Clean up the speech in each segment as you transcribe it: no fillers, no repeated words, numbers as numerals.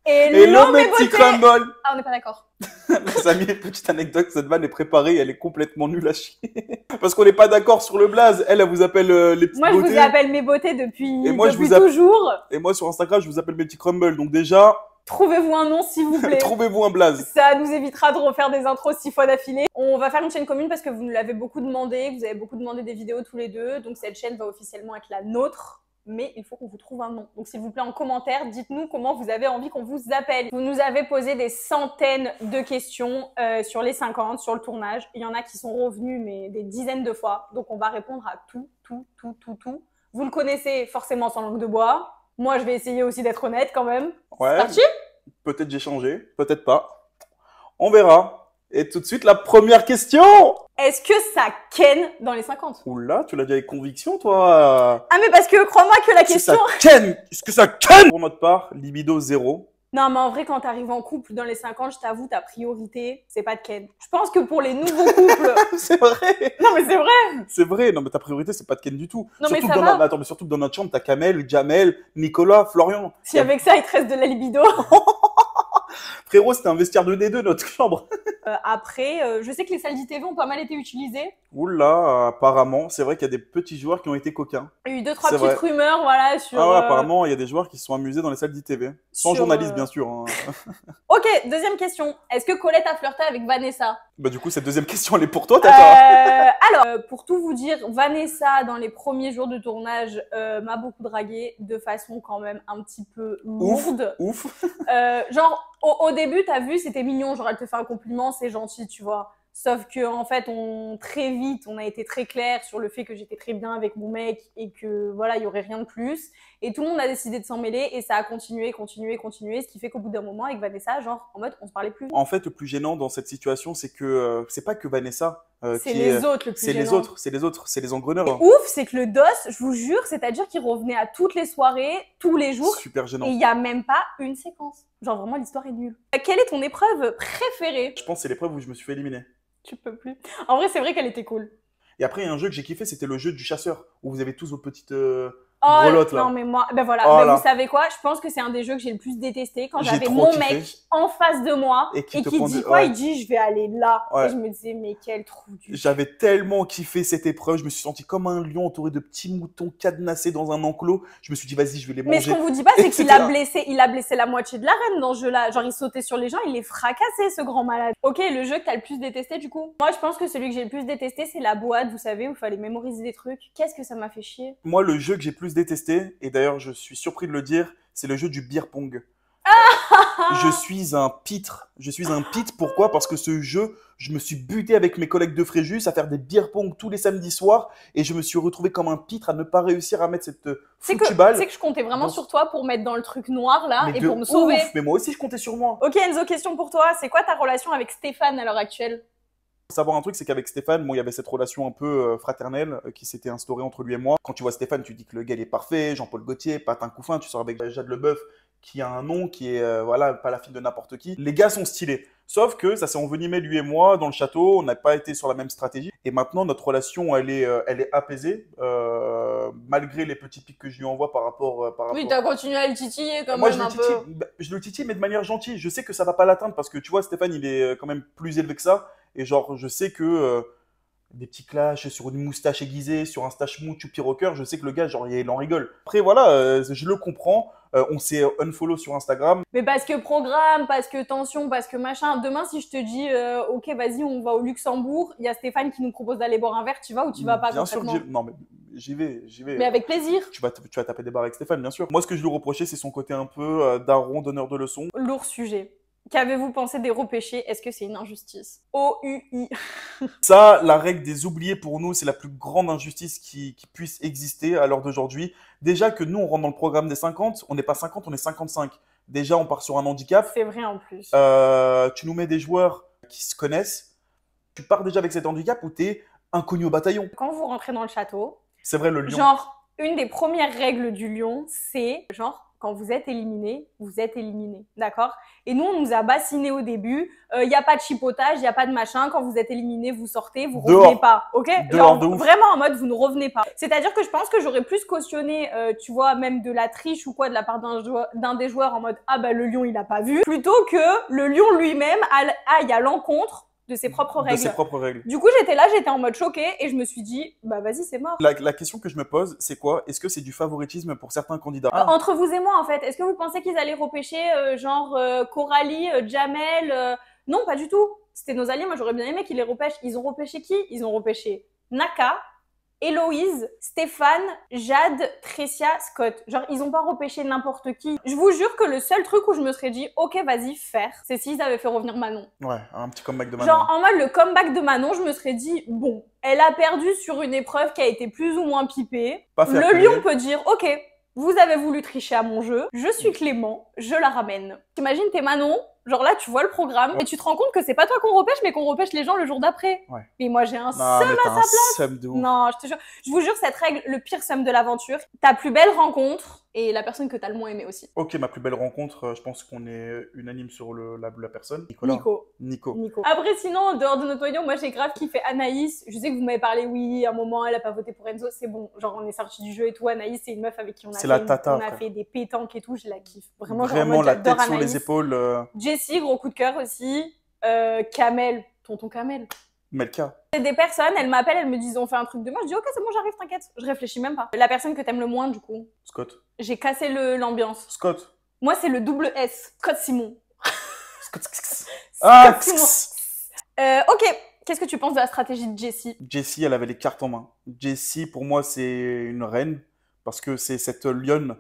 Hello mes petits crumbles. Ah, on n'est pas d'accord. Les amis, petite anecdote, cette vanne est préparée, elle est complètement nulle à chier. Parce qu'on n'est pas d'accord sur le blaze. Elle vous appelle les petites Moi, beautés. je vous appelle mes beautés depuis toujours. Et moi, sur Instagram, je vous appelle mes petits crumbles. Donc déjà... Trouvez-vous un nom, s'il vous plaît. Trouvez-vous un blaze. Ça nous évitera de refaire des intros 6 fois d'affilée. On va faire une chaîne commune parce que vous nous l'avez beaucoup demandé. Vous avez beaucoup demandé des vidéos tous les deux. Donc cette chaîne va officiellement être la nôtre. Mais il faut qu'on vous trouve un nom. Donc s'il vous plaît, en commentaire, dites-nous comment vous avez envie qu'on vous appelle. Vous nous avez posé des centaines de questions sur les 50, sur le tournage. Il y en a qui sont revenus, mais des dizaines de fois. Donc on va répondre à tout. Vous le connaissez forcément sans langue de bois. Moi, je vais essayer aussi d'être honnête quand même. Ouais. C'est parti ? Peut-être j'ai changé, peut-être pas. On verra. Et tout de suite, la première question. Est-ce que ça ken dans les 50 ? Oula, tu l'as dit avec conviction, toi. Ah, mais parce que crois-moi que la question... Est-ce que ça ken ? Pour notre part, libido 0. Non, mais en vrai, quand t'arrives en couple dans les 50, je t'avoue, ta priorité, c'est pas de ken. Je pense que pour les nouveaux couples... C'est vrai. Non, mais c'est vrai. C'est vrai. Non, mais ta priorité, c'est pas de ken du tout. Non, surtout mais ça que va. Attends, mais surtout que dans notre chambre, t'as Kamel, Jamel, Nicolas, Florian. Si avec ça, il te reste de la libido. Frérot, c'était un vestiaire de D2, notre chambre. Après, je sais que les salles d'ITV ont pas mal été utilisées. Oula, apparemment, c'est vrai qu'il y a des petits joueurs qui ont été coquins. Il y a eu 2-3 petites rumeurs, voilà, sur... Ah ouais, apparemment, il y a des joueurs qui se sont amusés dans les salles d'ITV. Sans journaliste, bien sûr. Hein. Ok, deuxième question. Est-ce que Colette a flirté avec Vanessa ? Bah du coup, cette deuxième question, elle est pour toi, d'accord. Alors, pour tout vous dire, Vanessa, dans les premiers jours de tournage, m'a beaucoup dragué de façon quand même un petit peu lourde. Ouf. Genre, au début, t'as vu, c'était mignon, genre elle te fait un compliment, c'est gentil, tu vois. Sauf que en fait, très vite, on a été très clair sur le fait que j'étais très bien avec mon mec et que voilà, il y aurait rien de plus. Et tout le monde a décidé de s'en mêler et ça a continué, ce qui fait qu'au bout d'un moment, avec Vanessa, genre en mode, on se parlait plus. En fait, le plus gênant dans cette situation, c'est que c'est pas que Vanessa. C'est les autres le plus gênant. C'est les engreneurs. Et ouf, c'est que le dos, je vous jure, c'est-à-dire qu'il revenait à toutes les soirées, tous les jours. Super gênant. Et il y a même pas une séquence. Genre vraiment, l'histoire est nulle. Quelle est ton épreuve préférée ? Je pense que c'est l'épreuve où je me suis fait éliminer. Tu peux plus. En vrai, c'est vrai qu'elle était cool. Et après, il y a un jeu que j'ai kiffé, c'était le jeu du chasseur, où vous avez tous vos petites grelottes là. Non, mais moi, ben voilà. Oh, ben vous savez quoi ? Je pense que c'est un des jeux que j'ai le plus détesté quand j'avais mon mec en face de moi et qui dit quoi ? Il dit, je vais aller là. Ouais. Et je me disais, mais quel trou du... J'avais tellement kiffé cette épreuve, je me suis senti comme un lion entouré de petits moutons cadenassés dans un enclos. Je me suis dit, vas-y, je vais les manger. Mais ce qu'on vous dit pas, c'est qu'il a blessé la moitié de l'arène dans ce jeu-là. Genre, il sautait sur les gens, il les fracassait, ce grand malade. Ok, le jeu que t'as le plus détesté, du coup ? Moi, je pense que celui que j'ai le plus détesté, c'est la boîte, vous savez, où il fallait mémoriser des trucs. Qu'est-ce que ça m'a fait chier ? Moi, le jeu que j'ai plus détesté, et d'ailleurs, je suis surpris de le dire, c'est le jeu du beer pong. Je suis un pitre. Pourquoi ? Parce que ce jeu, je me suis buté avec mes collègues de Fréjus à faire des beer pong tous les samedis soirs et je me suis retrouvé comme un pitre à ne pas réussir à mettre cette foutue balle. Tu sais que je comptais vraiment sur toi pour mettre dans le truc noir là et pour me sauver. Mais moi aussi, je comptais sur moi. Ok Enzo, question pour toi. C'est quoi ta relation avec Stéphane à l'heure actuelle ? Faut savoir un truc, c'est qu'avec Stéphane, il y avait cette relation un peu fraternelle qui s'était instaurée entre lui et moi. Quand tu vois Stéphane, tu dis que le gars il est parfait, Jean-Paul Gaultier, Patin Couffin, tu sors avec Jade Leboeuf, qui a un nom qui est pas la fille de n'importe qui. Les gars sont stylés. Sauf que ça s'est envenimé lui et moi dans le château, on n'a pas été sur la même stratégie. Et maintenant, notre relation, elle est apaisée, malgré les petits pics que je lui envoie par rapport... Oui, t'as continué à le titiller quand moi, même un peu. Je le titille, mais de manière gentille. Je sais que ça va pas l'atteindre parce que tu vois, Stéphane, il est quand même plus élevé que ça. Et genre, je sais que des petits clashs sur une moustache aiguisée, sur un stache mou, Choupi Rocker, je sais que le gars, genre, il en rigole. Après, voilà, je le comprends. On s'est unfollow sur Instagram. Mais parce que programme, parce que tension, parce que machin. Demain, si je te dis, ok, vas-y, on va au Luxembourg, il y a Stéphane qui nous propose d'aller boire un verre, tu vas ou tu vas pas concrètement ? Bien sûr, non, mais j'y vais. Mais avec plaisir. Tu vas taper des barres avec Stéphane, bien sûr. Moi, ce que je lui reprochais, c'est son côté un peu daron, donneur de leçons. Lourd sujet. Qu'avez-vous pensé des repêchés ? Est-ce que c'est une injustice ? OUI. Ça, la règle des oubliés pour nous, c'est la plus grande injustice qui puisse exister à l'heure d'aujourd'hui. Déjà que nous, on rentre dans le programme des 50, on n'est pas 50, on est 55. Déjà, on part sur un handicap. C'est vrai en plus. Tu nous mets des joueurs qui se connaissent. Tu pars déjà avec cet handicap où tu es inconnu au bataillon. Quand vous rentrez dans le château, c'est vrai, le lion. Genre, une des premières règles du lion, c'est genre, quand vous êtes éliminé, vous êtes éliminé, d'accord? Et nous, on nous a bassiné au début, il n'y a pas de chipotage, il n'y a pas de machin, quand vous êtes éliminé, vous sortez, vous revenez pas, ok? Dehors de ouf. Vraiment en mode, vous ne revenez pas. C'est-à-dire que je pense que j'aurais plus cautionné, tu vois, même de la triche ou quoi de la part d'un des joueurs en mode, ah bah le lion, il a pas vu, plutôt que le lion lui-même aille à l'encontre de ses propres règles. De ses propres règles. Du coup, j'étais là, j'étais en mode choquée et je me suis dit, bah vas-y, c'est mort. La question que je me pose, c'est quoi? Est-ce que c'est du favoritisme pour certains candidats? Entre vous et moi, en fait, est-ce que vous pensez qu'ils allaient repêcher Coralie, Jamel Non, pas du tout. C'était nos alliés, moi j'aurais bien aimé qu'ils les repêchent. Ils ont repêché qui? Ils ont repêché Naka, Héloïse, Stéphane, Jade, Tressia, Scott. Genre, ils ont pas repêché n'importe qui. Je vous jure que le seul truc où je me serais dit, ok, vas-y, faire, c'est s'ils avaient fait revenir Manon. Ouais, un petit comeback de Manon. Genre, en mode, le comeback de Manon, je me serais dit, bon, elle a perdu sur une épreuve qui a été plus ou moins pipée. Le lion peut dire, ok, vous avez voulu tricher à mon jeu, je suis Clément, je la ramène. T'imagines, t'es Manon, genre là, tu vois le programme, et tu te rends compte que c'est pas toi qu'on repêche, mais qu'on repêche les gens le jour d'après. Ouais. Et moi, j'ai un seum à sa place. De ouf. Non, je te jure. Je vous jure, cette règle, le pire seum de l'aventure, ta plus belle rencontre, et la personne que t'as le moins aimé aussi. Ok, ma plus belle rencontre, je pense qu'on est unanime sur la personne. Nicolas. Nico. Après, sinon, en dehors de notre oignon, moi j'ai grave kiffé Anaïs. Je sais que vous m'avez parlé, oui, à un moment, elle a pas voté pour Enzo, c'est bon. Genre, on est sorti du jeu et tout. Anaïs, c'est une meuf avec qui on a fait des pétanques et tout, je la kiffe. Vraiment la tête sur les épaules. Jessie, gros coup de cœur aussi. Kamel, tonton Kamel. Melka. C'est des personnes, elles m'appellent, elles me disent on fait un truc demain, je dis ok c'est bon j'arrive, t'inquiète, je réfléchis même pas. La personne que t'aimes le moins du coup. Scott. J'ai cassé l'ambiance. Scott. Moi c'est le double S, Scott Simon. Ah Simon. Ok, qu'est-ce que tu penses de la stratégie de Jessie? Jessie, elle avait les cartes en main. Jessie, pour moi, c'est une reine parce que c'est cette lionne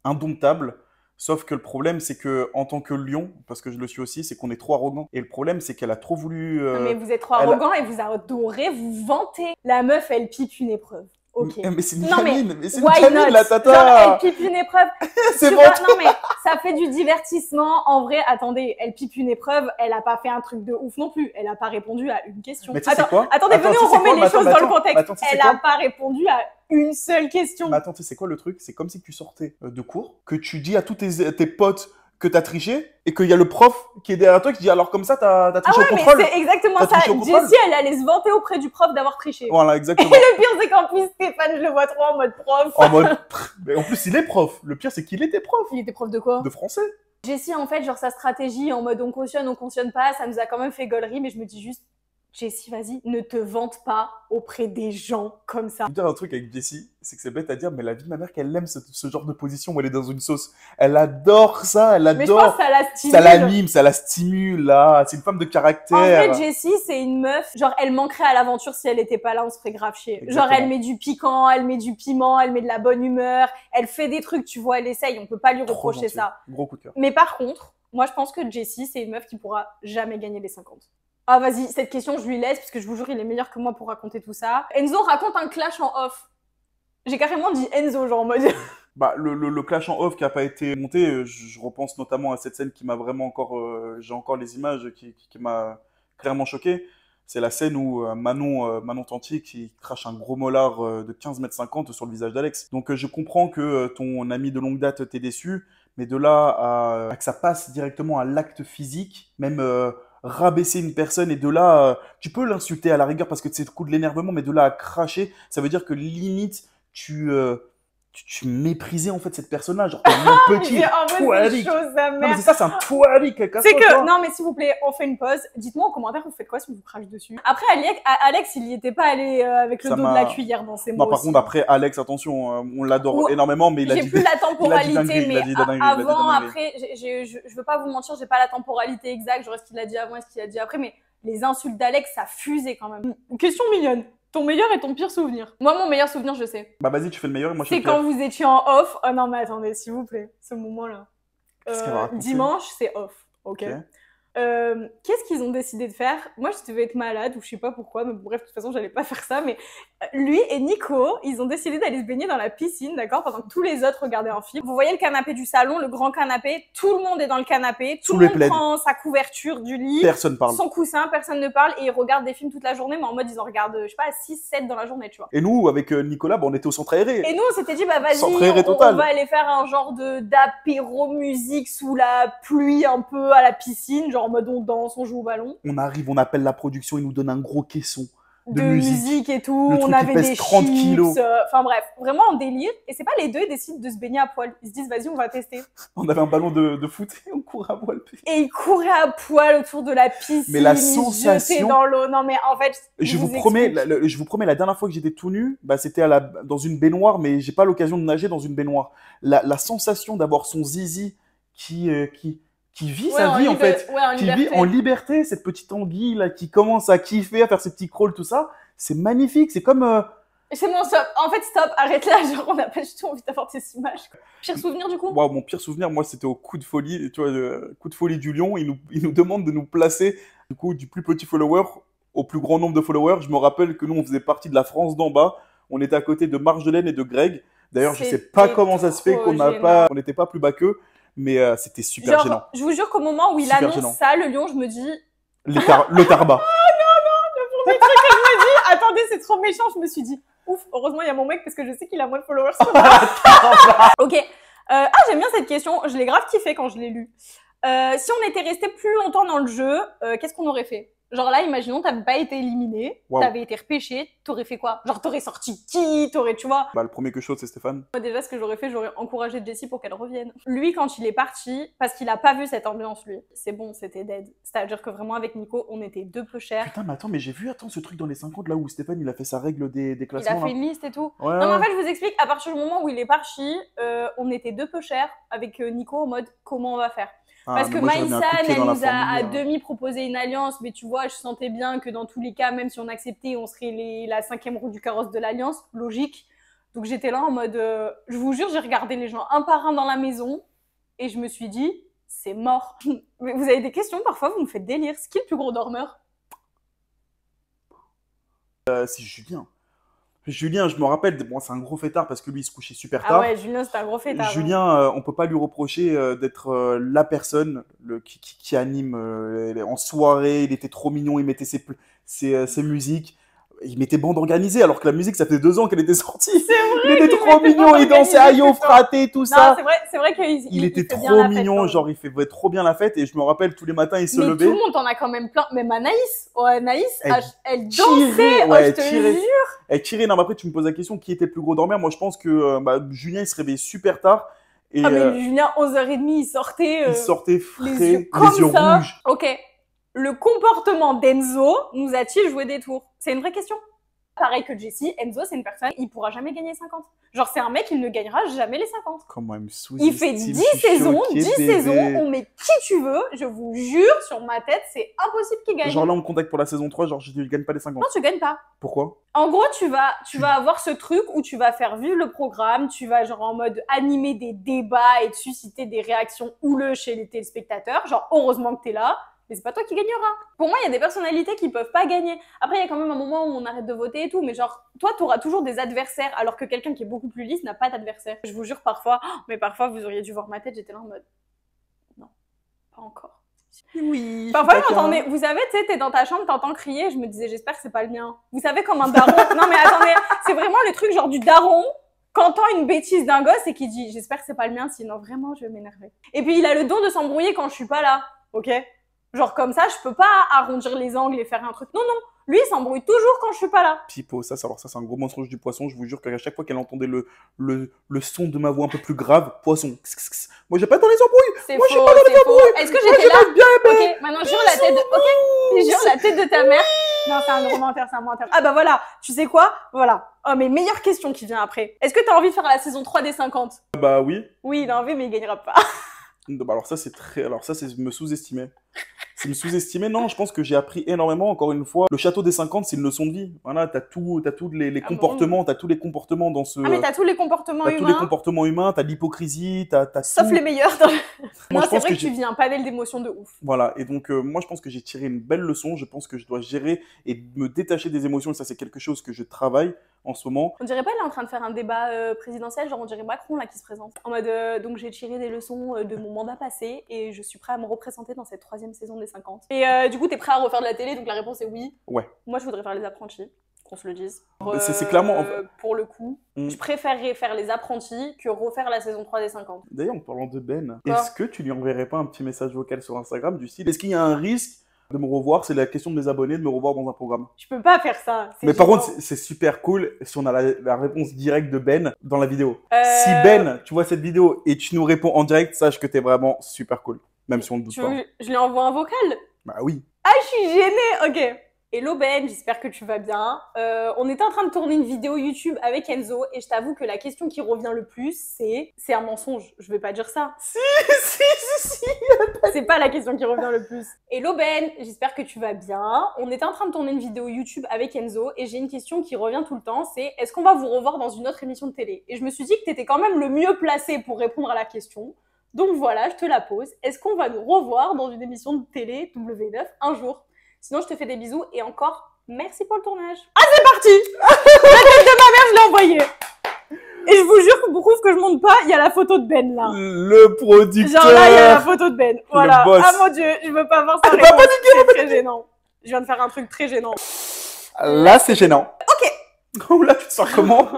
indomptable. Sauf que le problème, c'est que en tant que lion, parce que je le suis aussi, c'est qu'on est trop arrogant. Et le problème, c'est qu'elle a trop voulu. Mais vous êtes trop arrogant et vous adorez vous vanter. La meuf, elle pipe une épreuve. Ok. Mais c'est une gamine, c'est une gamine, la tata. Genre, elle pipe une épreuve. C'est bon. Non mais ça fait du divertissement. En vrai, attendez, elle pipe une épreuve, elle a pas fait un truc de ouf non plus. Elle a pas répondu à une question. Mais tu sais quoi? Attendez, venez, on remet les choses dans le contexte. Elle a pas répondu à une seule question. Mais attends, tu sais quoi le truc? C'est comme si tu sortais de cours, que tu dis à tous tes potes que t'as triché et qu'il y a le prof qui est derrière toi qui dit alors comme ça t'as triché au contrôle. Mais c'est exactement ça. Jessie, elle allait se vanter auprès du prof d'avoir triché. Voilà, exactement. Et le pire c'est qu'en plus Stéphane, je le vois trop en mode prof. Mais en plus il est prof. Le pire c'est qu'il était prof. Il était prof de quoi? De français. Jessie en fait genre sa stratégie en mode on cautionne pas, ça nous a quand même fait gaulerie, mais je me dis juste Jessie, vas-y, ne te vante pas auprès des gens comme ça. Je veux dire un truc avec Jessie, c'est que c'est bête à dire, mais la vie de ma mère, qu'elle aime ce genre de position où elle est dans une sauce. Elle adore ça, elle adore. Mais je pense que ça la stimule. Ça l'anime, ça la stimule, là. C'est une femme de caractère. En fait, Jessie, c'est une meuf, genre, elle manquerait à l'aventure si elle était pas là, on se ferait grave chier. Exactement. Genre, elle met du piquant, elle met du piment, elle met de la bonne humeur, elle fait des trucs, tu vois, elle essaye, on peut pas lui reprocher ça. Gros coup de cœur. Mais par contre, moi, je pense que Jessie, c'est une meuf qui pourra jamais gagner les 50. Ah, vas-y, cette question, je lui laisse, parce que je vous jure, il est meilleur que moi pour raconter tout ça. Enzo raconte un clash en off. J'ai carrément dit Enzo, genre en mode... Bah, le clash en off qui a pas été monté, je repense notamment à cette scène qui m'a vraiment encore... j'ai encore les images qui m'a clairement choqué. C'est la scène où Manon Tantier qui crache un gros molar de 15,50 m sur le visage d'Alex. Donc je comprends que ton ami de longue date t'ait déçu, mais de là à que ça passe directement à l'acte physique, même... rabaisser une personne et de là, tu peux l'insulter à la rigueur parce que c'est le coup de l'énervement, mais de là à cracher, ça veut dire que limite, tu méprisais en fait cette personne-là, genre t'es un petit poiric. Non mais c'est ça, c'est un poiric. C'est que, non mais s'il vous plaît, on fait une pause, dites-moi en commentaire vous faites quoi si vous crachez dessus. Après Alex, il y était pas allé avec le dos de la cuillère dans ses mots. Non par contre après Alex, attention, on l'adore énormément, mais il a dit... J'ai plus la temporalité, mais avant, après, je veux pas vous mentir, j'ai pas la temporalité exacte, genre est-ce qu'il a dit avant, est-ce qu'il a dit après, mais les insultes d'Alex, ça fusait quand même. Question mignonne. Ton meilleur et ton pire souvenir? Moi, mon meilleur souvenir, je sais. Bah vas-y, tu fais le meilleur et moi je fais le pire. C'est quand vous étiez en off. Oh non, mais attendez, s'il vous plaît, ce moment-là. Dimanche, c'est off, ok. Qu'est-ce qu'ils ont décidé de faire? Moi, je devais être malade ou je sais pas pourquoi, mais bref, de toute façon, j'allais pas faire ça. Mais lui et Nico, ils ont décidé d'aller se baigner dans la piscine, d'accord, pendant que tous les autres regardaient un film. Vous voyez le canapé du salon, le grand canapé, tout le monde est dans le canapé, tout le monde prend sa couverture du lit, personne parle, son coussin, personne ne parle et ils regardent des films toute la journée, mais en mode ils en regardent, je sais pas, 6, 7 dans la journée, tu vois. Et nous, avec Nicolas, bah, on était au centre aéré. Et nous, on s'était dit, bah vas-y, on va aller faire un genre d'apéro musique sous la pluie un peu à la piscine, genre en mode on danse, on joue au ballon. On arrive, on appelle la production, ils nous donnent un gros caisson de musique et tout. Le truc on avait pèse des 30 chips, kilos. Enfin bref, vraiment en délire. Et c'est pas les deux, ils décident de se baigner à poil. Ils se disent, vas-y, on va tester. On avait un ballon de foot et on courait à poil. Et ils couraient à poil autour de la piscine. Mais la sensation dans l'eau. Non mais en fait, je vous promets, la dernière fois que j'étais tout nu, bah, c'était dans une baignoire, mais j'ai pas l'occasion de nager dans une baignoire. La sensation d'avoir son zizi qui vit sa vie en fait, qui vit en liberté, cette petite anguille là qui commence à kiffer, à faire ses petits crawls, tout ça, c'est magnifique, c'est comme... C'est mon stop, en fait stop, arrête là, genre on n'a pas du tout envie d'avoir ces images. Pire souvenir du coup? Wow, mon pire souvenir, moi c'était au coup de folie, tu vois, coup de folie du lion, il nous demande de nous placer du coup du plus petit follower au plus grand nombre de followers. Je me rappelle que nous on faisait partie de la France d'en bas, on était à côté de Marjolaine et de Greg, d'ailleurs je sais pas comment ça se fait qu'on n'était pas plus bas qu'eux. Mais c'était super gênant. Je vous jure qu'au moment où il annonce ça, le lion, je me dis... Le tarba. Le premier truc que je me dis, attendez, c'est trop méchant, je me suis dit, ouf, heureusement il y a mon mec parce que je sais qu'il a moins de followers sur moi. Ok. J'aime bien cette question, je l'ai grave kiffé quand je l'ai lu. Si on était resté plus longtemps dans le jeu, qu'est-ce qu'on aurait fait? Genre là, imaginons, t'avais pas été éliminé, t'avais été repêché, t'aurais fait quoi? Genre t'aurais sorti qui? Tu vois? Bah le premier que chose, c'est Stéphane. Moi déjà, ce que j'aurais fait, j'aurais encouragé Jessie pour qu'elle revienne. Lui, quand il est parti, parce qu'il a pas vu cette ambiance, lui, c'est bon, c'était dead. C'est-à-dire que vraiment, avec Nico, on était deux peu chers. Putain, mais attends, mais j'ai vu, ce truc dans les 50 là où Stéphane, il a fait sa règle des classements. Il a fait une liste et tout. Ouais, non, mais en fait, je vous explique, à partir du moment où il est parti, on était deux peu chers avec Nico en mode, comment on va faire? Parce que Maïsan, elle nous a à demi proposé une alliance, mais tu vois, je sentais bien que dans tous les cas, même si on acceptait, on serait la 5e roue du carrosse de l'alliance, logique. Donc j'étais là en mode, je vous jure, j'ai regardé les gens un par un dans la maison, et je me suis dit, c'est mort. Mais vous avez des questions parfois, vous me faites délire. C'est qui le plus gros dormeur? C'est Julien. Julien, je me rappelle, bon, c'est un gros fêtard parce que lui, il se couchait super tard. Ah ouais, Julien, c'est un gros fêtard. Julien, on peut pas lui reprocher d'être la personne qui anime en soirée. Il était trop mignon, il mettait ses musiques. Il mettait bande organisée alors que la musique, ça fait 2 ans qu'elle était sortie. C'est vrai. Il était trop mignon, il dansait à Yo fraté, tout ça. Non, c'est vrai qu'il était trop mignon, genre il fait trop bien la fête et je me rappelle tous les matins il se levait. Tout le monde en a quand même plein, même Anaïs. Oh, Anaïs, elle dansait, je te jure. Elle tirait. Non, mais après tu me poses la question, qui était le plus gros dormeur? Moi je pense que Julien il se réveillait super tard. Et, mais Julien, 11h30, il sortait frais, les yeux rouges. Ok. Le comportement d'Enzo nous a-t-il joué des tours? C'est une vraie question. Pareil que Jessie, Enzo, c'est une personne, il pourra jamais gagner 50. Genre, c'est un mec, il ne gagnera jamais les 50. Comment il me Il fait 10 saisons, 10 saisons, on met qui tu veux, je vous jure, sur ma tête, c'est impossible qu'il gagne. Genre là, on me contacte pour la saison 3, genre je ne gagne pas les 50. Non, tu gagnes pas. Pourquoi? En gros, tu vas avoir ce truc où tu vas faire vivre le programme, tu vas genre en mode animer des débats et susciter des réactions houleuses chez les téléspectateurs. Genre, heureusement que t'es là. Mais c'est pas toi qui gagneras. Pour moi, il y a des personnalités qui peuvent pas gagner. Après, il y a quand même un moment où on arrête de voter et tout, mais genre, toi, t'auras toujours des adversaires, alors que quelqu'un qui est beaucoup plus lisse n'a pas d'adversaire. Je vous jure, parfois, vous auriez dû voir ma tête, j'étais là en mode, non, pas encore. Oui. Parfois, j'entendais, vous savez, tu sais, t'es dans ta chambre, t'entends crier, je me disais, j'espère que c'est pas le mien. Vous savez, comme un daron. Non, mais attendez, c'est vraiment le truc genre du daron qui entend une bêtise d'un gosse et qui dit, j'espère que c'est pas le mien, sinon vraiment, je vais m'énerver. Et puis, il a le don de s'embrouiller quand je suis pas là, ok? Genre comme ça, je peux pas arrondir les angles et faire un truc. Non, non. Lui, il s'embrouille toujours quand je suis pas là. Pipo, ça c'est un gros mensonge du poisson. Je vous jure qu'à chaque fois qu'elle entendait le son de ma voix un peu plus grave, poisson. Moi, j'ai pas dans les embrouilles. C'est Moi, faux, j'ai pas dans les embrouilles. Est-ce que j'étais là? Bien aimé. Ok, maintenant jure la tête de... Ok, jure la tête de ta mère. Non, c'est un gros menteur, c'est un menteur. Ah bah voilà, tu sais quoi? Voilà. Oh, mais meilleure question qui vient après. Est-ce que t'as envie de faire la saison 3 des 50? Bah oui. Oui, il a envie, mais il gagnera pas. Alors ça, c'est me sous-estimer. C'est me sous-estimer. Non, je pense que j'ai appris énormément. Encore une fois, le château des 50, c'est une leçon de vie. Voilà, t'as tous les comportements, t'as tous les comportements dans ce. Ah, mais t'as tous les comportements T'as humains. tous les comportements humains, t'as l'hypocrisie, t'as Sauf tout. les meilleurs. Non, c'est vrai que j'ai- tu vis un panel d'émotions de ouf. Voilà, et donc moi je pense que j'ai tiré une belle leçon. Je pense que je dois gérer et me détacher des émotions. Et ça, c'est quelque chose que je travaille en ce moment. On dirait pas, elle est en train de faire un débat présidentiel, genre on dirait Macron là qui se présente. En mode, donc j'ai tiré des leçons de mon mandat passé et je suis prêt à me représenter dans cette 3e saison des 50. Et du coup, t'es prêt à refaire de la télé, donc la réponse est oui. Ouais. Moi, je voudrais faire les apprentis, qu'on se le dise. C'est clairement. Pour le coup, je préférerais faire les apprentis que refaire la saison 3 des 50. D'ailleurs, en parlant de Ben, Quoi? est-ce que tu lui enverrais pas un petit message vocal sur Instagram du style est-ce qu'il y a un risque de me revoir? C'est la question de mes abonnés, de me revoir dans un programme. Je peux pas faire ça. Mais par contre, c'est super cool si on a la réponse directe de Ben dans la vidéo. Si Euh, Ben, tu vois cette vidéo et tu nous réponds en direct, sache que t'es vraiment super cool. Même si on ne doute tu pas. veux que je lui envoie un vocal? Bah oui. Ah, je suis gênée. Ok. Hello Ben, j'espère que tu vas bien. On était en train de tourner une vidéo YouTube avec Enzo et je t'avoue que la question qui revient le plus, c'est un mensonge. Je vais pas dire ça. Si. C'est pas la question qui revient le plus. Hello Ben, j'espère que tu vas bien. On était en train de tourner une vidéo YouTube avec Enzo et j'ai une question qui revient tout le temps, c'est est-ce qu'on va vous revoir dans une autre émission de télé? Et je me suis dit que t'étais quand même le mieux placé pour répondre à la question. Donc voilà, je te la pose. Est-ce qu'on va nous revoir dans une émission de télé W9 un jour? Sinon, je te fais des bisous et encore, merci pour le tournage. Ah, c'est parti. La tête de ma mère, je l'ai envoyée. Et je vous jure, pour prouve que je monte pas, il y a la photo de Ben là. Le producteur. Genre là, il y a la photo de Ben. Voilà. boss. Ah mon dieu, je veux pas voir ça. Pas C'est très gênant. Je viens de faire un truc très gênant. Là, c'est gênant. Ok. Oh là, tu te sens comment?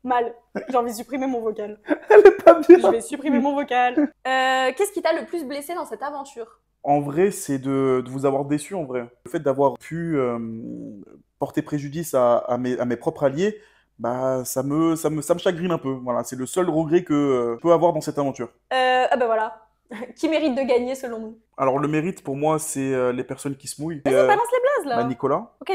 Mal. J'ai envie de supprimer mon vocal. Elle est pas bien. Je vais supprimer mon vocal. Qu'est-ce qui t'a le plus blessé dans cette aventure? En vrai, c'est de vous avoir déçu, en vrai. Le fait d'avoir pu porter préjudice à mes propres alliés, bah, ça me chagrine un peu. Voilà, c'est le seul regret que je peux avoir dans cette aventure. Ah bah voilà. Qui mérite de gagner selon nous? Alors, le mérite, pour moi, c'est les personnes qui se mouillent. Vas-y, balance les blazes là. Nicolas. Ok,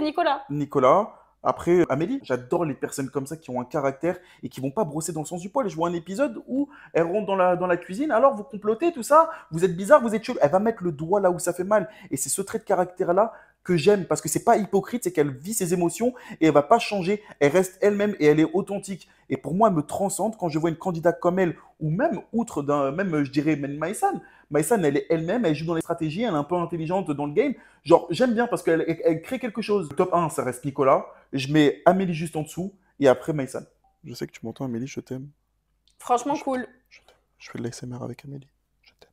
Nicolas. Après, Amélie, j'adore les personnes comme ça qui ont un caractère et qui vont pas brosser dans le sens du poil. Je vois un épisode où elle rentre dans la cuisine, alors vous complotez, tout ça, vous êtes bizarre, vous êtes chelou. Elle va mettre le doigt là où ça fait mal. Et c'est ce trait de caractère-là que j'aime parce que c'est pas hypocrite, c'est qu'elle vit ses émotions et elle va pas changer. Elle reste elle-même et elle est authentique. Et pour moi, elle me transcende quand je vois une candidate comme elle ou même outre même je dirais, même Maïsan. Maïsan, elle est elle-même, elle joue dans les stratégies, elle est un peu intelligente dans le game. Genre, j'aime bien parce qu'elle crée quelque chose. Top 1, ça reste Nicolas. Je mets Amélie juste en dessous et après Maïsan. Je sais que tu m'entends, Amélie, je t'aime. Franchement, cool. Je t'aime. Je fais de l'ASMR avec Amélie. Je t'aime.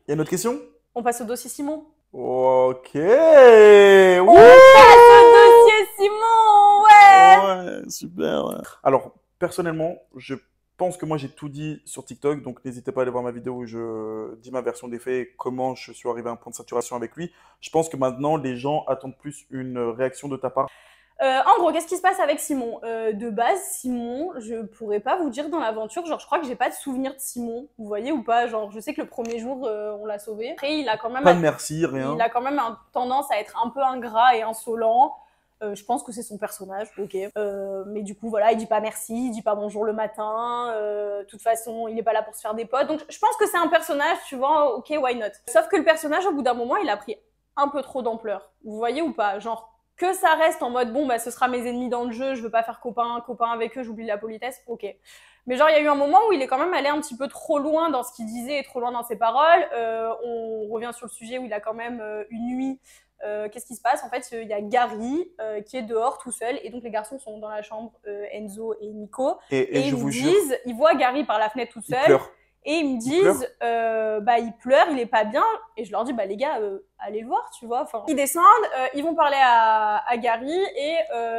Il y a une autre question? On passe au dossier Simon. Ok. On passe au dossier Simon, ouais. Ouais, super. Ouais. Alors, personnellement, je pense que moi j'ai tout dit sur TikTok, donc n'hésitez pas à aller voir ma vidéo où je dis ma version des faits et comment je suis arrivé à un point de saturation avec lui. Je pense que maintenant les gens attendent plus une réaction de ta part. En gros, qu'est-ce qui se passe avec Simon? De base, Simon, je pourrais pas vous dire dans l'aventure, genre je crois que j'ai pas de souvenir de Simon, vous voyez ou pas? Genre je sais que le premier jour on l'a sauvé. Après il a quand même Pas de merci, rien. il a quand même tendance à être un peu ingrat et insolent. Je pense que c'est son personnage, ok. Mais du coup, voilà, il dit pas merci, il dit pas bonjour le matin. De toute façon, il est pas là pour se faire des potes. Donc, je pense que c'est un personnage, tu vois, ok, why not. Sauf que le personnage, au bout d'un moment, il a pris un peu trop d'ampleur. Vous voyez ou pas? Genre, que ça reste en mode, bon, bah, ce sera mes ennemis dans le jeu, je veux pas faire copain avec eux, j'oublie la politesse, ok. Mais genre, il y a eu un moment où il est quand même allé un petit peu trop loin dans ce qu'il disait et trop loin dans ses paroles. On revient sur le sujet où il a quand même une nuit. Qu'est-ce qui se passe? En fait, il y a Gary qui est dehors tout seul et donc les garçons sont dans la chambre, Enzo et Nico. Et ils je me vous jure, disent, ils voient Gary par la fenêtre tout il seul pleure. et ils me disent, bah il pleure, il est pas bien. Et je leur dis, bah les gars, allez le voir, tu vois. Enfin, ils descendent, ils vont parler à Gary et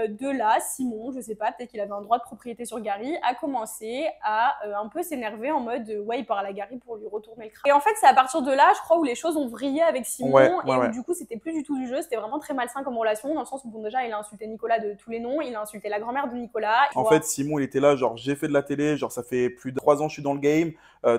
de là, Simon, je sais pas, peut-être qu'il avait un droit de propriété sur Gary, a commencé à un peu s'énerver en mode, ouais, il parle à Gary pour lui retourner le crâne. Et en fait, c'est à partir de là, je crois, où les choses ont vrillé avec Simon et où du coup, c'était plus du tout du jeu, c'était vraiment très malsain comme relation, dans le sens où, bon, déjà, il a insulté Nicolas de tous les noms, il a insulté la grand-mère de Nicolas. En fait, Simon, il était là, genre, j'ai fait de la télé, genre, ça fait plus de 3 ans que je suis dans le game.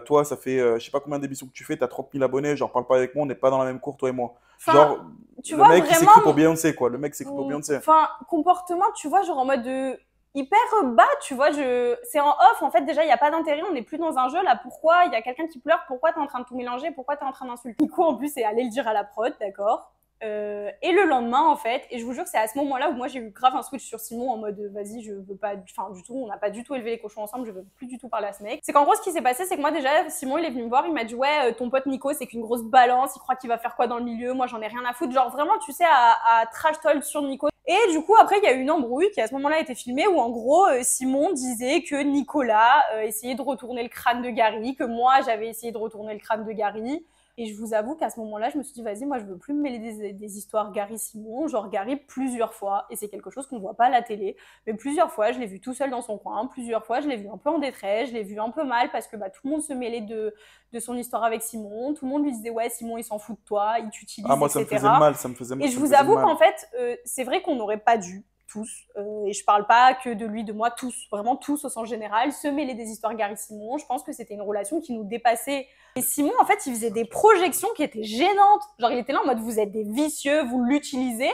Toi, ça fait, je sais pas combien d'émissions que tu fais, t'as 30 000 abonnés, genre, parle pas avec moi, on n'est pas dans la même cour, toi et moi. Enfin, genre, tu le vois, mec, il s'est vraiment, cru pour Beyoncé, quoi. Le mec s'est cru pour Beyoncé. Enfin, comportement, tu vois, genre en mode de... hyper bas, tu vois. C'est en off, en fait, déjà, il n'y a pas d'intérêt, on n'est plus dans un jeu, là, pourquoi il y a quelqu'un qui pleure, pourquoi t'es en train de tout mélanger, pourquoi t'es en train d'insulter. Nico, en plus, est allé le dire à la prod, d'accord. Et le lendemain, en fait, et je vous jure que c'est à ce moment-là où moi j'ai eu grave un switch sur Simon en mode vas-y, je veux pas, enfin du tout, on n'a pas du tout élevé les cochons ensemble, je veux plus du tout parler à ce mec. C'est qu'en gros, ce qui s'est passé, c'est que moi déjà, Simon il est venu me voir, il m'a dit ouais, ton pote Nico c'est qu'une grosse balance, il croit qu'il va faire quoi dans le milieu, moi j'en ai rien à foutre, genre vraiment, tu sais, à trash talk sur Nico. Et du coup, après, il y a eu une embrouille qui à ce moment-là a été filmée où en gros, Simon disait que Nicolas essayait de retourner le crâne de Gary, que moi j'avais essayé de retourner le crâne de Gary. Et je vous avoue qu'à ce moment-là, je me suis dit, vas-y, moi, je veux plus me mêler des histoires Gary-Simon. Genre, Gary, plusieurs fois, et c'est quelque chose qu'on voit pas à la télé, mais plusieurs fois, je l'ai vu tout seul dans son coin. Plusieurs fois, je l'ai vu un peu en détresse, je l'ai vu un peu mal parce que bah, tout le monde se mêlait de son histoire avec Simon. Tout le monde lui disait, ouais, Simon, il s'en fout de toi, il t'utilise, Ah, moi, etc. ça me faisait mal, ça me faisait mal. Et je vous avoue qu'en fait, c'est vrai qu'on n'aurait pas dû tous, et je parle pas que de lui, de moi, tous, vraiment tous au sens général, se mêler des histoires Gary-Simon. Je pense que c'était une relation qui nous dépassait. Et Simon, en fait, il faisait des projections qui étaient gênantes. Genre, il était là en mode, vous êtes des vicieux, vous l'utilisez.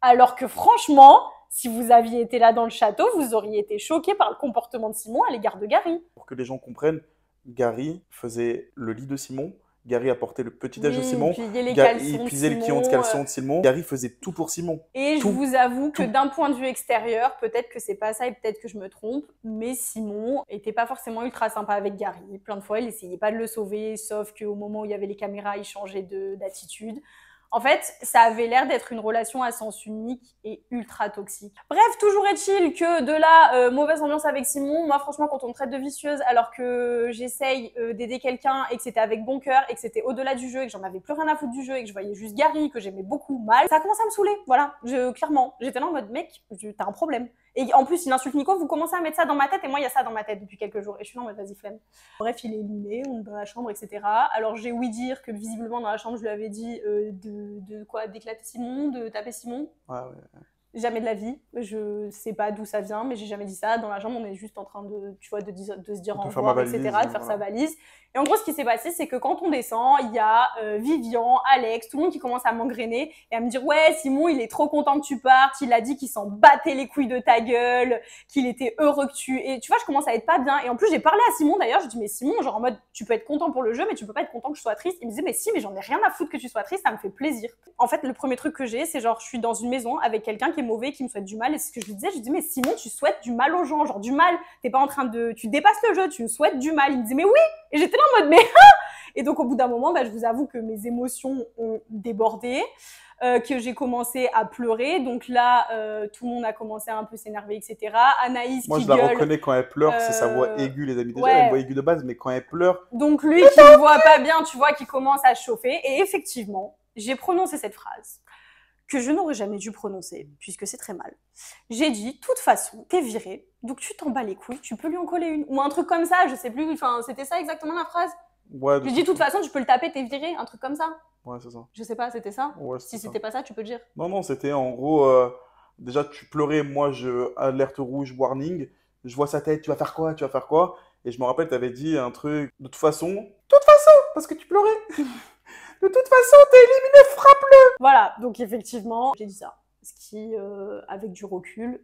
Alors que franchement, si vous aviez été là dans le château, vous auriez été choqués par le comportement de Simon à l'égard de Gary. Pour que les gens comprennent, Gary faisait le lit de Simon. Gary apportait le petit-déj de Simon. Il pliait les Il caleçons pliait de le Simon. caleçon de Simon. Gary faisait tout pour Simon. Et tout. Je vous avoue que d'un point de vue extérieur, peut-être que c'est pas ça et peut-être que je me trompe, mais Simon était pas forcément ultra sympa avec Gary. Plein de fois, il essayait pas de le sauver, sauf qu'au moment où il y avait les caméras, il changeait d'attitude. En fait, ça avait l'air d'être une relation à sens unique et ultra toxique. Bref, toujours est-il que de là, mauvaise ambiance avec Simon. Moi, franchement, quand on me traite de vicieuse alors que j'essaye d'aider quelqu'un et que c'était avec bon cœur et que c'était au-delà du jeu et que j'en avais plus rien à foutre du jeu et que je voyais juste Gary, que j'aimais beaucoup mal, ça a commencé à me saouler. Voilà, clairement. J'étais là en mode, mec, t'as un problème. Et en plus, il insulte Nico, vous commencez à mettre ça dans ma tête, et moi, il y a ça dans ma tête depuis quelques jours. Et je suis là en mode, vas-y, flemme. Bref, il est éliminé, on est dans la chambre, etc. Alors, j'ai ouï dire que visiblement, dans la chambre, je lui avais dit d'éclater Simon, de taper Simon. Ah ouais. Jamais de la vie. Je sais pas d'où ça vient, mais j'ai jamais dit ça. Dans la chambre, on est juste en train de, tu vois, de se dire au revoir, etc., de faire voilà. sa valise. Et en gros, ce qui s'est passé, c'est que quand on descend, il y a Vivian, Alex, tout le monde qui commence à m'engrainer et à me dire « Ouais, Simon, il est trop content que tu partes. Il a dit qu'il s'en battait les couilles de ta gueule, qu'il était heureux que tu... » Et tu vois, je commence à être pas bien. Et en plus, j'ai parlé à Simon, d'ailleurs. Je dis « Mais Simon, genre en mode, tu peux être content pour le jeu, mais tu peux pas être content que je sois triste. » Il me disait « Mais si, mais j'en ai rien à foutre que tu sois triste. Ça me fait plaisir. » En fait, le premier truc que j'ai, c'est genre, je suis dans une maison avec quelqu'un qui est mauvais, qui me souhaite du mal. Et c'est ce que je lui disais. Je lui dis « Mais Simon, tu souhaites du mal aux gens. Genre du mal. T'es pas en train de... Tu dépasses le jeu. Tu me souhaites du mal. » Il me disait « Mais oui. » Et j'étais là en mode « Mais Et donc, au bout d'un moment, bah, je vous avoue que mes émotions ont débordé, que j'ai commencé à pleurer. Donc là, tout le monde a commencé à un peu s'énerver, etc. Anaïs Moi, qui je la gueule. reconnais quand elle pleure, c'est sa voix aiguë, les amis. Déjà, ouais. elle a une voix aiguë de base, mais quand elle pleure... Donc lui, qui ne voit pas bien, tu vois, qui commence à chauffer. Et effectivement, j'ai prononcé cette phrase que je n'aurais jamais dû prononcer, puisque c'est très mal. J'ai dit, de toute façon, t'es viré, donc tu t'en bats les couilles, tu peux lui en coller une. Ou un truc comme ça, je sais plus, enfin, c'était ça exactement la phrase. Ouais, je dis, de toute façon, tu peux le taper, t'es viré, un truc comme ça. Ouais, c'est ça. Je sais pas, c'était ça? Ouais, si c'était pas ça, tu peux le dire. Non, non, c'était en gros, déjà tu pleurais, moi je alerte rouge, warning, je vois sa tête, tu vas faire quoi, tu vas faire quoi? Et je me rappelle, tu avais dit un truc, de toute façon, parce que tu pleurais, de toute façon, t'es éliminé, frappe-le! Voilà, donc effectivement, j'ai dit ça. Ce qui, avec du recul,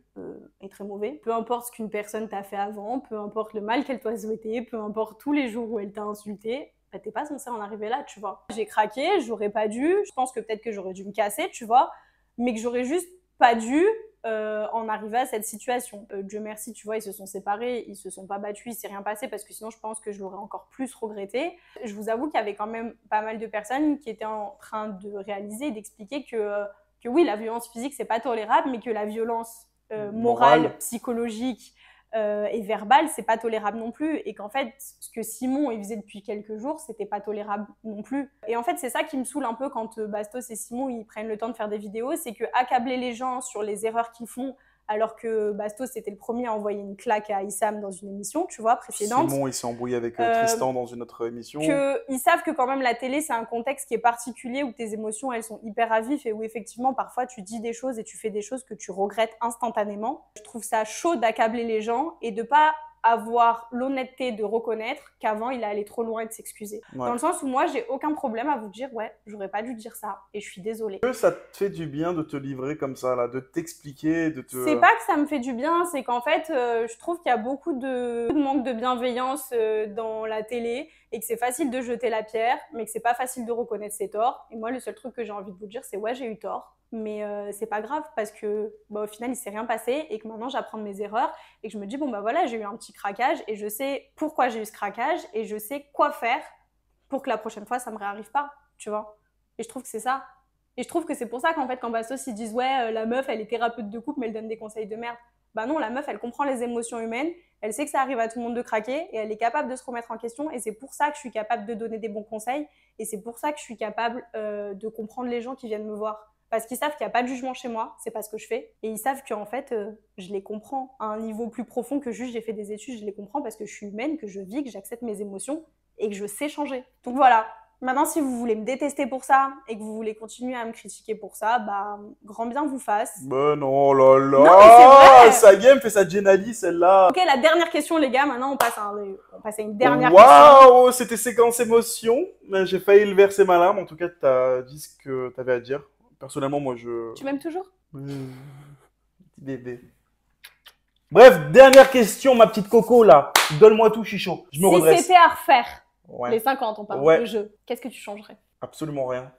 est très mauvais. Peu importe ce qu'une personne t'a fait avant, peu importe le mal qu'elle t'a souhaité, peu importe tous les jours où elle t'a insulté, bah, t'es pas censé en arriver là, tu vois. J'ai craqué, j'aurais pas dû, je pense que peut-être que j'aurais dû me casser, tu vois, mais que j'aurais juste pas dû en arriver à cette situation. Dieu merci, tu vois, ils se sont séparés, ils se sont pas battus, il s'est rien passé, parce que sinon je pense que je l'aurais encore plus regretté. Je vous avoue qu'il y avait quand même pas mal de personnes qui étaient en train de réaliser et d'expliquer que oui, la violence physique, c'est pas tolérable, mais que la violence morale, psychologique et verbale, c'est pas tolérable non plus. Et qu'en fait, ce que Simon il faisait depuis quelques jours, c'était pas tolérable non plus. Et en fait, c'est ça qui me saoule un peu quand Bastos et Simon, ils prennent le temps de faire des vidéos, c'est que accabler les gens sur les erreurs qu'ils font, alors que Bastos c'était le premier à envoyer une claque à Issam dans une émission, tu vois, précédente. Simon, il s'est embrouillé avec Tristan dans une autre émission. Ils savent que quand même la télé, c'est un contexte qui est particulier, où tes émotions, elles sont hyper à vif et où effectivement, parfois, tu dis des choses et tu fais des choses que tu regrettes instantanément. Je trouve ça chaud d'accabler les gens et de pas avoir l'honnêteté de reconnaître qu'avant, il est allé trop loin et de s'excuser. Ouais. Dans le sens où moi, j'ai aucun problème à vous dire, ouais, j'aurais pas dû dire ça et je suis désolée. Est-ce que ça te fait du bien de te livrer comme ça, là, de t'expliquer, de te... C'est pas que ça me fait du bien, c'est qu'en fait, je trouve qu'il y a beaucoup de manque de bienveillance dans la télé et que c'est facile de jeter la pierre, mais que c'est pas facile de reconnaître ses torts. Et moi, le seul truc que j'ai envie de vous dire, c'est ouais, j'ai eu tort. Mais c'est pas grave parce que bah, au final il s'est rien passé et que maintenant j'apprends de mes erreurs et que je me dis bon bah voilà, j'ai eu un petit craquage et je sais pourquoi j'ai eu ce craquage et je sais quoi faire pour que la prochaine fois ça me réarrive pas, tu vois. Et je trouve que c'est ça. Et je trouve que c'est pour ça qu'en fait quand Bastos ils disent ouais la meuf elle est thérapeute de couple mais elle donne des conseils de merde. Bah non, la meuf elle comprend les émotions humaines, elle sait que ça arrive à tout le monde de craquer et elle est capable de se remettre en question et c'est pour ça que je suis capable de donner des bons conseils et c'est pour ça que je suis capable de comprendre les gens qui viennent me voir. Parce qu'ils savent qu'il n'y a pas de jugement chez moi, c'est pas ce que je fais. Et ils savent qu'en fait, je les comprends à un niveau plus profond que juste j'ai fait des études, je les comprends parce que je suis humaine, que je vis, que j'accepte mes émotions et que je sais changer. Donc voilà. Maintenant, si vous voulez me détester pour ça et que vous voulez continuer à me critiquer pour ça, bah, grand bien vous fasse. Ben non, là là. Non, mais c'est vrai. Ça game fait sa Jenali, celle-là. Ok, la dernière question, les gars. Maintenant, on passe à une dernière question. Waouh, c'était séquence émotion. J'ai failli le verser ma larme. En tout cas, t'as dit ce que t'avais à dire. Personnellement, moi, je... Tu m'aimes toujours? Petit bébé. Bref, dernière question, ma petite coco, là. Donne-moi tout, chicho. Je me redresse. Si c'était à refaire, Ouais. les 50, on parle Ouais. de jeu, qu'est-ce que tu changerais? Absolument rien.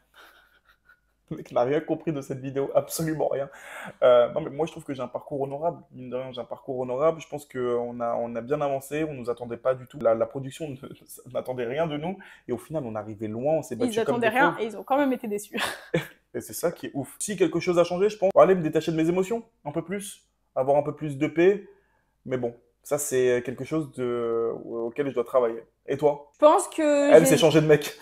Le mec n'a rien compris de cette vidéo, absolument rien. Non, mais moi, je trouve que j'ai un parcours honorable. Mine de rien, j'ai un parcours honorable. Je pense qu'on a bien avancé. On nous attendait pas du tout. La production n'attendait rien de nous. Et au final, on est arrivé loin. On s'est battu Ils comme des attendaient rien fous. et ils ont quand même été déçus. Et c'est ça qui est ouf. Si quelque chose a changé, je pense, aller me détacher de mes émotions un peu plus, avoir un peu plus de paix. Mais bon, ça, c'est quelque chose auquel je dois travailler. Et toi? Je pense que Elle s'est changée de mec.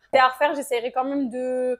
c'était à refaire, j'essaierais quand même de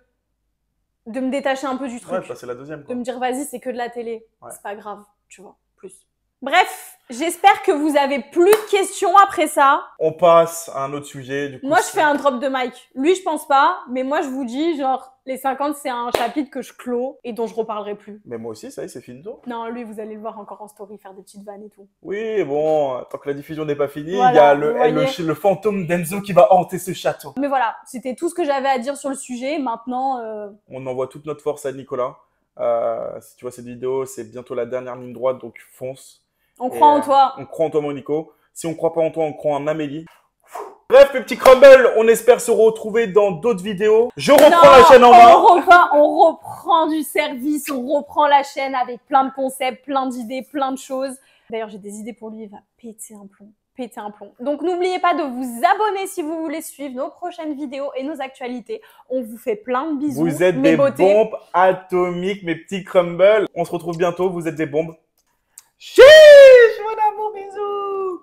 me détacher un peu du truc. Ouais, bah, c'est la deuxième, De quoi. me dire, vas-y, c'est que de la télé. Ouais. C'est pas grave, tu vois, plus. Bref, j'espère que vous avez plus de questions après ça. On passe à un autre sujet. Du coup, Moi, je fais un drop de mic. Lui, je pense pas, mais moi, je vous dis, genre, les 50, c'est un chapitre que je clôt et dont je reparlerai plus. Mais moi aussi, ça y est, c'est finito. Non, lui, vous allez le voir encore en story, faire des petites vannes et tout. Oui, bon, tant que la diffusion n'est pas finie, Voilà, il y a vous voyez. le fantôme d'Enzo qui va hanter ce château. Mais voilà, c'était tout ce que j'avais à dire sur le sujet. Maintenant, On envoie toute notre force à Nicolas. Si tu vois cette vidéo, c'est bientôt la dernière ligne droite, donc fonce. on croit en Et, toi. On croit en toi, mon Nico. Si on croit pas en toi, on croit en Amélie. Bref, mes petits crumbles, on espère se retrouver dans d'autres vidéos. Je reprends la chaîne en main. On reprend du service, on reprend la chaîne avec plein de concepts, plein d'idées, plein de choses. D'ailleurs, j'ai des idées pour lui, il va péter un plomb. Péter un plomb. Donc, n'oubliez pas de vous abonner si vous voulez suivre nos prochaines vidéos et nos actualités. On vous fait plein de bisous. Vous êtes mes des beautés. bombes atomiques, mes petits crumbles. On se retrouve bientôt, vous êtes des bombes. Chiche, mon amour, bisous.